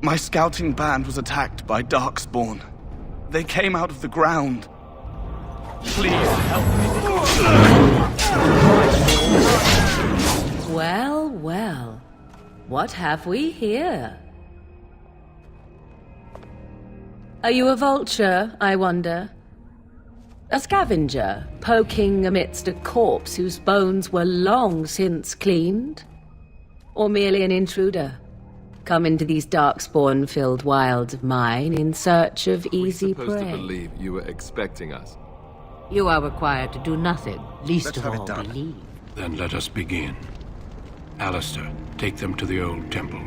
My scouting band was attacked by Darkspawn. They came out of the ground. Please help me. Well, well. What have we here? Are you a vulture, I wonder? A scavenger, poking amidst a corpse whose bones were long since cleaned? Or merely an intruder, come into these darkspawn-filled wilds of mine in search of easy prey? We're supposed to believe you were expecting us. You are required to do nothing, least Let's of have it all done. believe. Then let us begin. Alistair, take them to the old temple.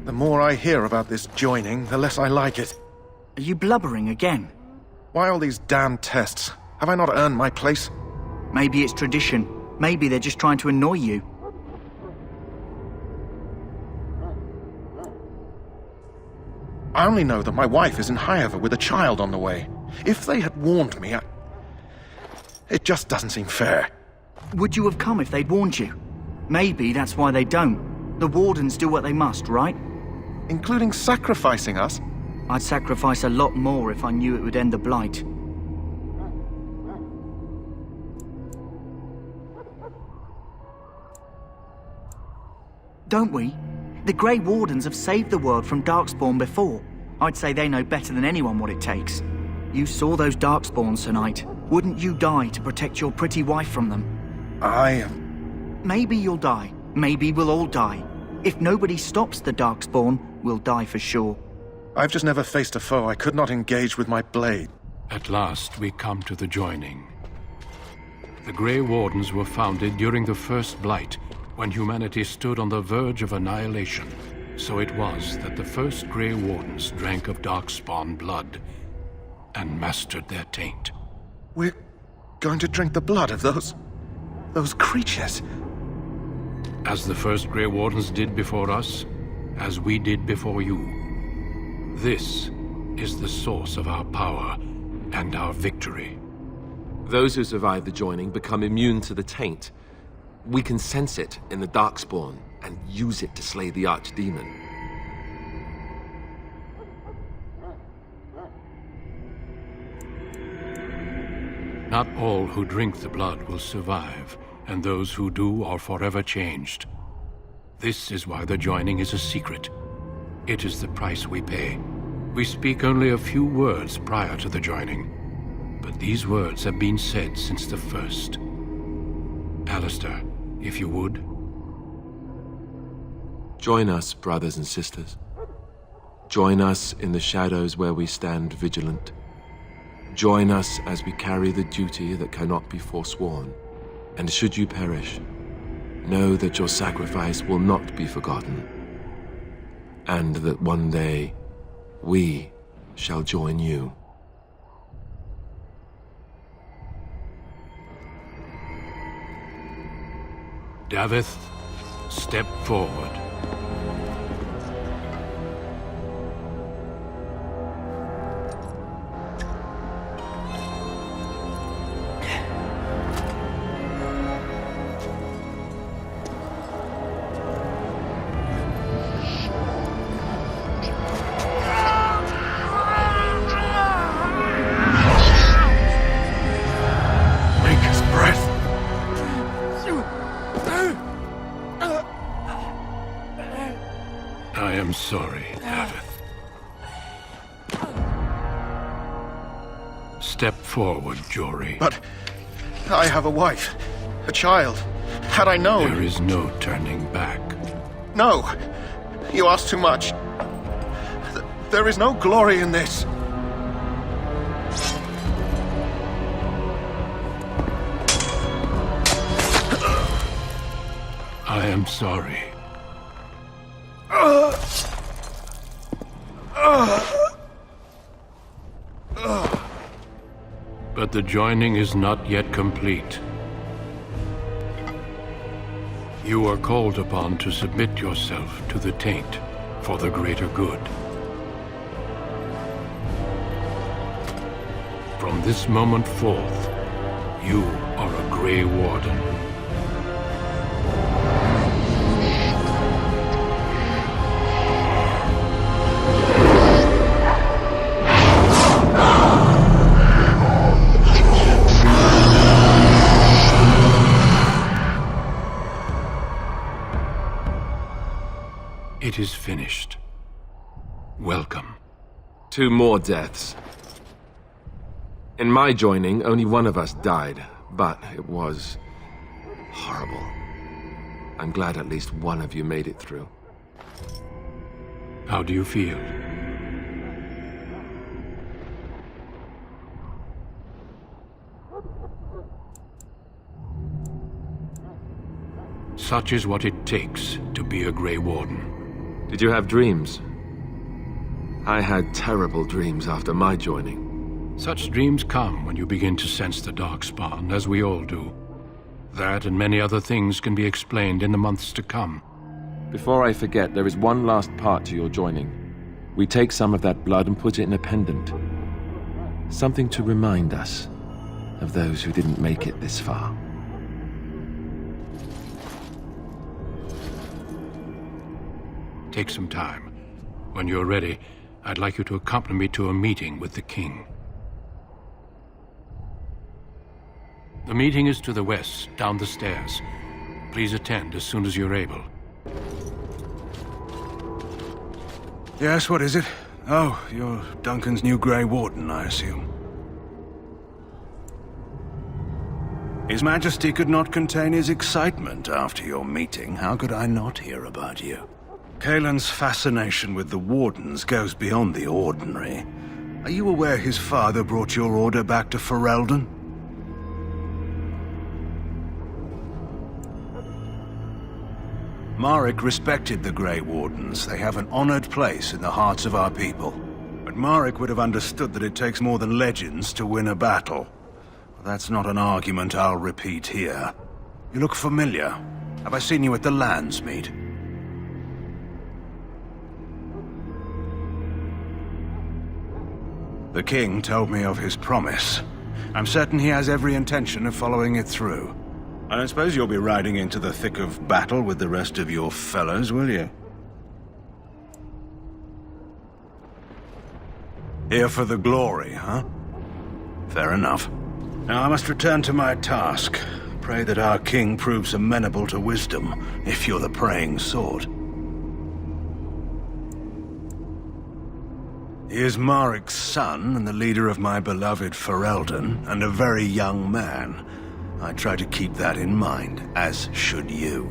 The more I hear about this joining, the less I like it. Are you blubbering again? Why all these damn tests? Have I not earned my place? Maybe it's tradition. Maybe they're just trying to annoy you. I only know that my wife is in Highever with a child on the way. If they had warned me, it just doesn't seem fair. Would you have come if they'd warned you? Maybe that's why they don't. The Wardens do what they must, right? Including sacrificing us? I'd sacrifice a lot more if I knew it would end the Blight. Don't we? The Grey Wardens have saved the world from Darkspawn before. I'd say they know better than anyone what it takes. You saw those Darkspawns tonight. Wouldn't you die to protect your pretty wife from them? Maybe you'll die. Maybe we'll all die. If nobody stops the Darkspawn, we'll die for sure. I've just never faced a foe I could not engage with my blade. At last, we come to the joining. The Grey Wardens were founded during the First Blight, when humanity stood on the verge of annihilation. So it was that the first Grey Wardens drank of Darkspawn blood and mastered their taint. We're going to drink the blood of those creatures. As the first Grey Wardens did before us, as we did before you. This is the source of our power and our victory. Those who survive the joining become immune to the taint. We can sense it in the Darkspawn and use it to slay the Archdemon. Not all who drink the blood will survive, and those who do are forever changed. This is why the joining is a secret. It is the price we pay. We speak only a few words prior to the joining, but these words have been said since the first. Alistair, if you would. Join us, brothers and sisters. Join us in the shadows where we stand vigilant. Join us as we carry the duty that cannot be forsworn. And should you perish, know that your sacrifice will not be forgotten. And that one day, we shall join you. Davith, step forward. I am sorry, Davith. Step forward, Jory. But I have a wife, a child. Had I known... There is no turning back. No! You ask too much. There is no glory in this. I am sorry. But the joining is not yet complete. You are called upon to submit yourself to the taint for the greater good. From this moment forth, you are a Grey Warden. It is finished. Welcome. 2 more deaths. In my joining, only one of us died, but it was horrible. I'm glad at least one of you made it through. How do you feel? Such is what it takes to be a Grey Warden. Did you have dreams? I had terrible dreams after my joining. Such dreams come when you begin to sense the Darkspawn, as we all do. That and many other things can be explained in the months to come. Before I forget, there is one last part to your joining. We take some of that blood and put it in a pendant. Something to remind us of those who didn't make it this far. Take some time. When you're ready, I'd like you to accompany me to a meeting with the king. The meeting is to the west, down the stairs. Please attend as soon as you're able. Yes, what is it? Oh, you're Duncan's new Grey Warden, I assume. His Majesty could not contain his excitement after your meeting. How could I not hear about you? Kaelin's fascination with the Wardens goes beyond the ordinary. Are you aware his father brought your order back to Ferelden? Marek respected the Grey Wardens. They have an honored place in the hearts of our people. But Marek would have understood that it takes more than legends to win a battle. That's not an argument I'll repeat here. You look familiar. Have I seen you at the Landsmeet? The king told me of his promise. I'm certain he has every intention of following it through. I don't suppose you'll be riding into the thick of battle with the rest of your fellows, will you? Here for the glory, huh? Fair enough. Now I must return to my task. Pray that our king proves amenable to wisdom, if you're the praying sort. He is Marek's son, and the leader of my beloved Ferelden, and a very young man. I try to keep that in mind, as should you.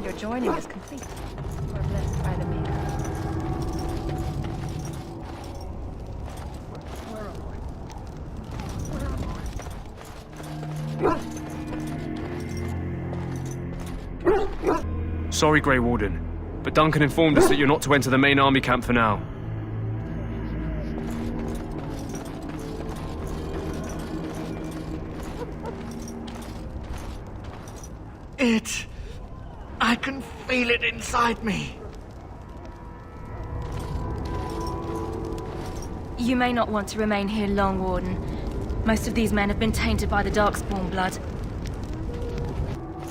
Your joining is complete. You are blessed by the Maker. Sorry, Grey Warden, but Duncan informed us that you're not to enter the main army camp for now. I can feel it inside me. You may not want to remain here long, Warden. Most of these men have been tainted by the Darkspawn blood.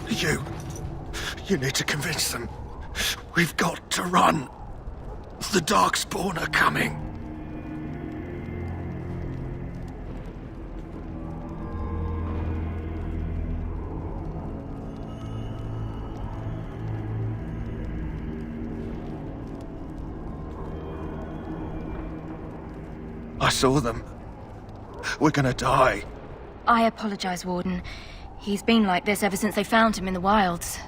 You need to convince them. We've got to run. The Darkspawn are coming. I saw them. We're gonna die. I apologize, Warden. He's been like this ever since they found him in the wilds.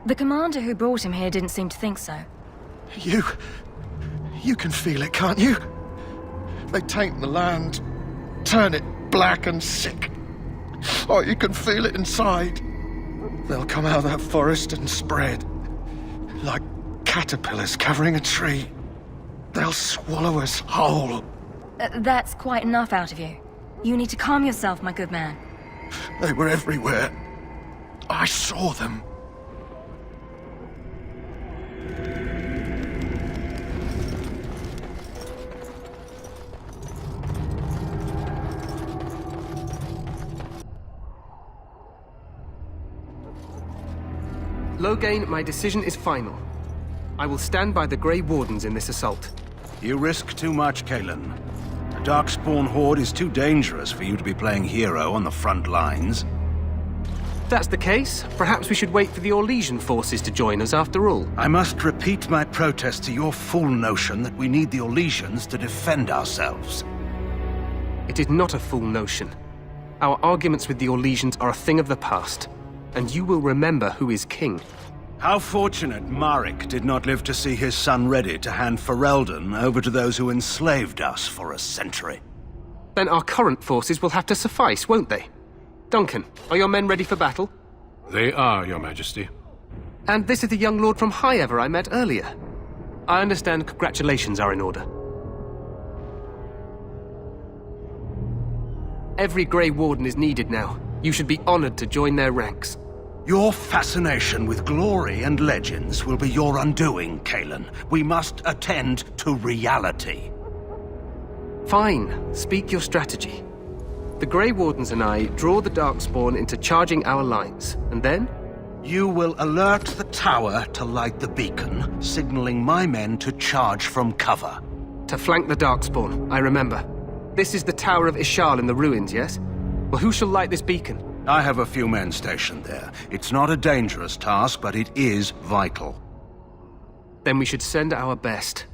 The commander who brought him here didn't seem to think so. You can feel it, can't you? They taint the land, turn it black and sick. Oh, you can feel it inside. They'll come out of that forest and spread. Like caterpillars covering a tree. They'll swallow us whole. That's quite enough out of you. You need to calm yourself, my good man. They were everywhere. I saw them. Loghain, my decision is final. I will stand by the Grey Wardens in this assault. You risk too much, Cailan. The Darkspawn Horde is too dangerous for you to be playing hero on the front lines. If that's the case, perhaps we should wait for the Orlesian forces to join us after all. I must repeat my protest to your fool notion that we need the Orlesians to defend ourselves. It is not a fool notion. Our arguments with the Orlesians are a thing of the past, and you will remember who is king. How fortunate Marek did not live to see his son ready to hand Ferelden over to those who enslaved us for a century. Then our current forces will have to suffice, won't they? Duncan, are your men ready for battle? They are, Your Majesty. And this is the young lord from Highever I met earlier. I understand congratulations are in order. Every Grey Warden is needed now. You should be honored to join their ranks. Your fascination with glory and legends will be your undoing, Cailan. We must attend to reality. Fine. Speak your strategy. The Grey Wardens and I draw the Darkspawn into charging our lines, and then? You will alert the tower to light the beacon, signaling my men to charge from cover. To flank the Darkspawn, I remember. This is the Tower of Ishal in the ruins, yes? Well, who shall light this beacon? I have a few men stationed there. It's not a dangerous task, but it is vital. Then we should send our best.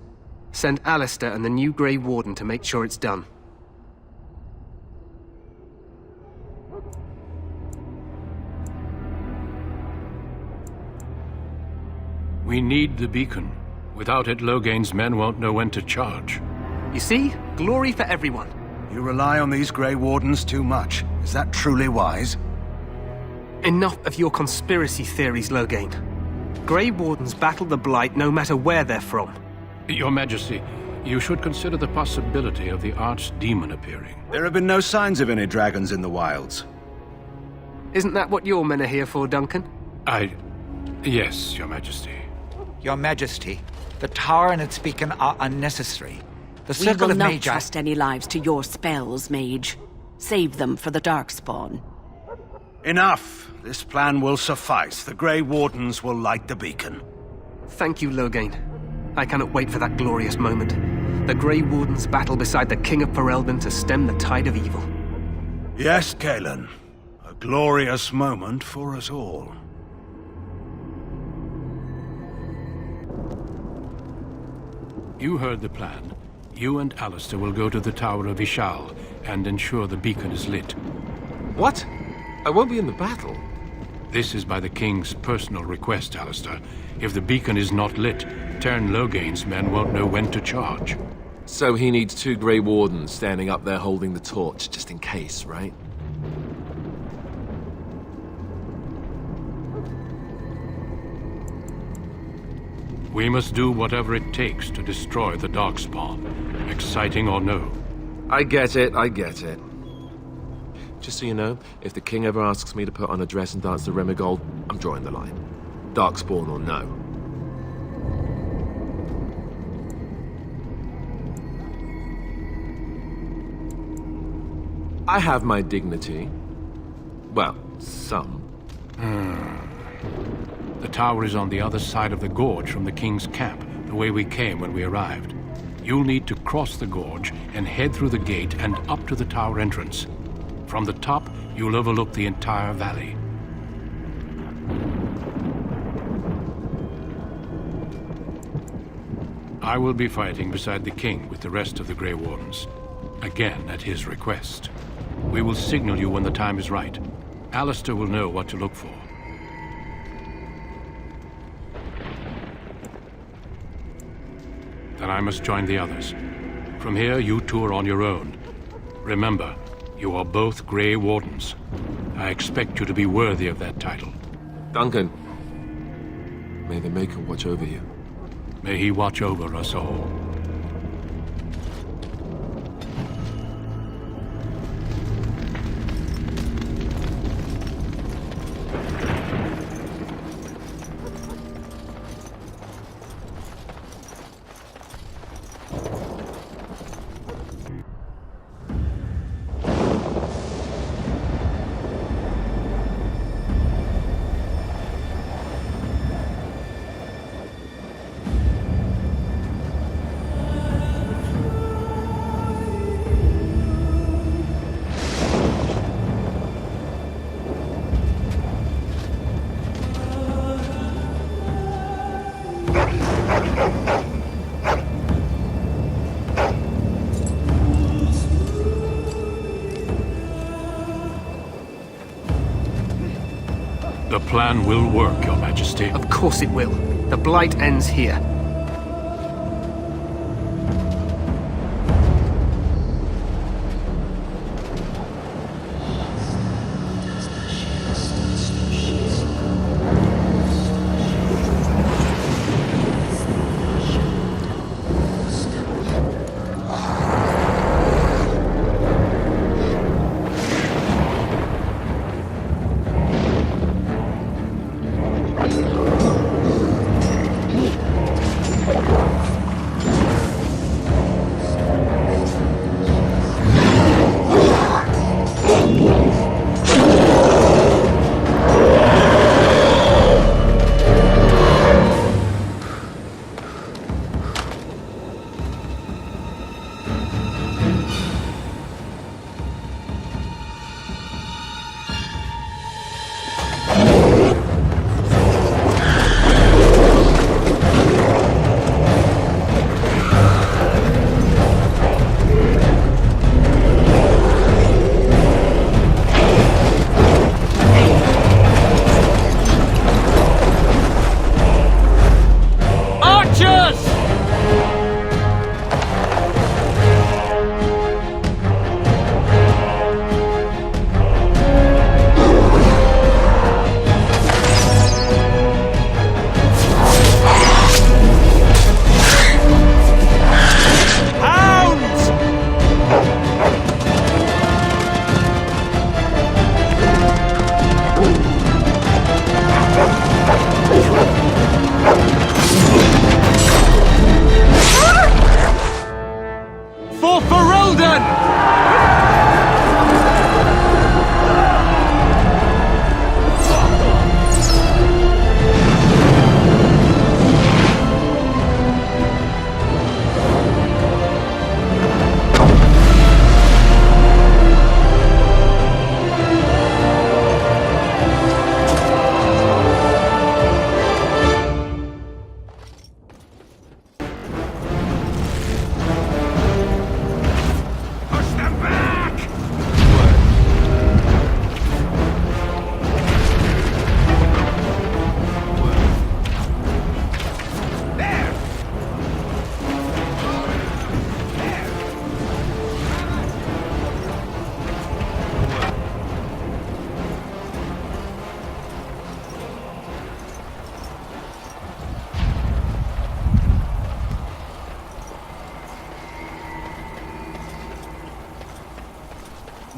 Send Alistair and the new Grey Warden to make sure it's done. We need the beacon. Without it, Loghain's men won't know when to charge. You see? Glory for everyone. You rely on these Grey Wardens too much. Is that truly wise? Enough of your conspiracy theories, Loghain. Grey Wardens battle the Blight no matter where they're from. Your Majesty, you should consider the possibility of the Archdemon appearing. There have been no signs of any dragons in the wilds. Isn't that what your men are here for, Duncan? Yes, Your Majesty. Your Majesty, the tower and its beacon are unnecessary. The We Circle will of not Magi... trust any lives to your spells, mage. Save them for the Darkspawn. Enough! This plan will suffice. The Grey Wardens will light the beacon. Thank you, Loghain. I cannot wait for that glorious moment. The Grey Wardens battle beside the King of Ferelden to stem the tide of evil. Yes, Cailan. A glorious moment for us all. You heard the plan. You and Alistair will go to the Tower of Ishal and ensure the beacon is lit. What? I won't be in the battle. This is by the King's personal request, Alistair. If the beacon is not lit, Tern Loghain's men won't know when to charge. So he needs 2 Grey Wardens standing up there holding the torch, just in case, right? We must do whatever it takes to destroy the Darkspawn, exciting or no. I get it, I get it. Just so you know, if the King ever asks me to put on a dress and dance to Remigold, I'm drawing the line. Darkspawn or no. I have my dignity. Well, some. The tower is on the other side of the gorge from the King's camp, the way we came when we arrived. You'll need to cross the gorge and head through the gate and up to the tower entrance. From the top, you'll overlook the entire valley. I will be fighting beside the King with the rest of the Grey Wardens. Again, at his request. We will signal you when the time is right. Alistair will know what to look for. Then I must join the others. From here, you two are on your own. Remember, you are both Grey Wardens. I expect you to be worthy of that title. Duncan, may the Maker watch over you. May he watch over us all. The plan will work, Your Majesty. Of course it will. The Blight ends here.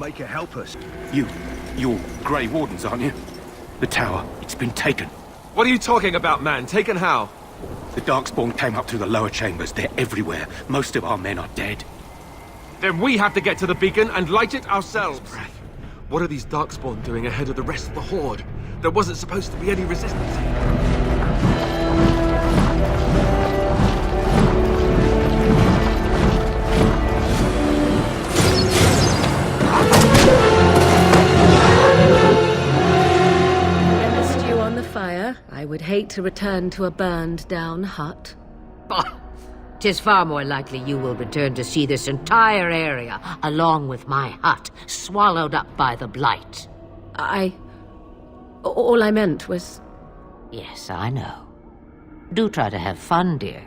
Maker, help us. You're Grey Wardens, aren't you? The tower, it's been taken. What are you talking about, man? Taken how? The Darkspawn came up through the lower chambers. They're everywhere. Most of our men are dead. Then we have to get to the beacon and light it ourselves. What are these Darkspawn doing ahead of the rest of the Horde? There wasn't supposed to be any resistance here. I would hate to return to a burned-down hut. Bah! 'Tis far more likely you will return to see this entire area, along with my hut, swallowed up by the Blight. All I meant was... Yes, I know. Do try to have fun, dear.